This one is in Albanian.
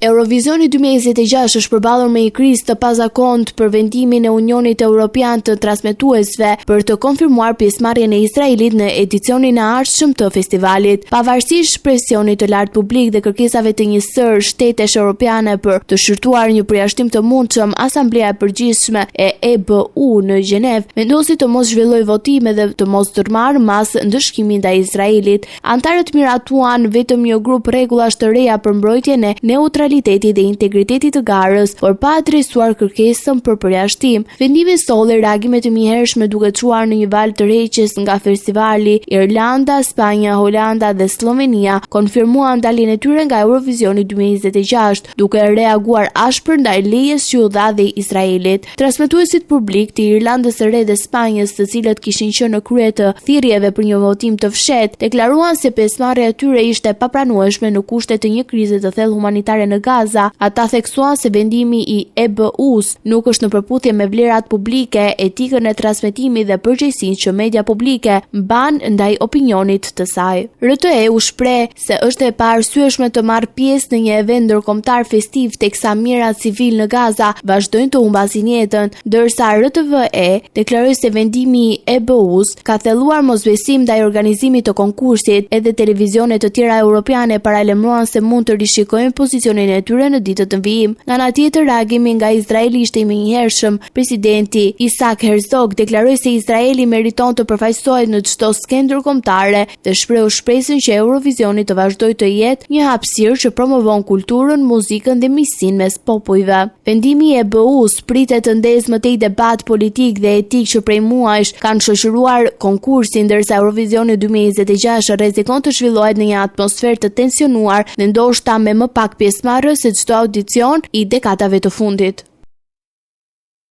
Eurovisioni 2026 është përballur me një krizë të pazakontë për vendimin e Unionit Evropian të transmetuesve për të konfirmuar pjesëmarrjen e Izraelit në edicionin e ardhshëm të festivalit. Pavarësisht presionit të lartë publik dhe kërkesave të një sër shtetesh europiane për të shërtuar një përjashtim të mundshëm, Asamblea e Përgjithshme e EBU në Gjenev vendosi të mos zhvillojë votime dhe të mos ndërmarrë mas ndëshkimin ndaj Izraelit. Antarët miratuan vetëm një grup rregullash të reja për mbrojtjen e neutralitetit dhe integritetit të garës, por pa adresuar kërkesën për përjashtim. Vendimi solli reagime të mjehershme duke çuar në një val të rreqes nga festivali. Irlanda, Spanja, Holanda dhe Slovenia konfirmuan daljen e tyre nga Eurovisioni 2026, duke reaguar ashpër ndaj lejes që u dha dhe Izraelit. Transmetuesit publik të Irlandës së Re dhe Spanjës, të cilët kishin qenë në krye të thirrjeve për një votim të fshehtë, deklaruan se pjesëmarrja e tyre ishte papranueshme në kushte të një krize të thellë humanitare në Gaza. Ata theksuan se vendimi i EBU-s nuk është në përputhje me vlerat publike, etikën e transmetimit dhe përgjegjësinë që media publike mban ndaj opinionit të saj. RTE u shpreh se është e paarsyeshme të marrë pjesë në një event ndërkombëtar festiv teksa mijërat civil në Gaza vazhdojnë të humbasin jetën, ndërsa RTVE deklaroi se vendimi i EBU-s ka thelluar mosbesim ndaj organizimit të konkursit. Edhe televizionet të tjera europiane paralajmëruan se mund të rishikojnë pozicionin e tyre në ditët të vijim. Nga ana tjetër, reagimi nga Izraeli ishte i menjëhershëm. Presidenti Isaac Herzog deklaroi se Izraeli meriton të përfaqësohet në çdo skenë ndërkombëtare dhe shprehu shpresën që Eurovisioni të vazhdojë të jetë një hapësirë që promovon kulturën, muzikën dhe miqësinë mes popujve. Vendimi i EBU-s pritet të ndezë më tej debat politik dhe etik që prej muajsh kanë shoqëruar konkursin, ndërsa Eurovisioni 2026 rrezikon të zhvillohet në një atmosferë të tensionuar dhe ndoshta me më pak pjesëmarrës se çdo audicion i dekadave të fundit.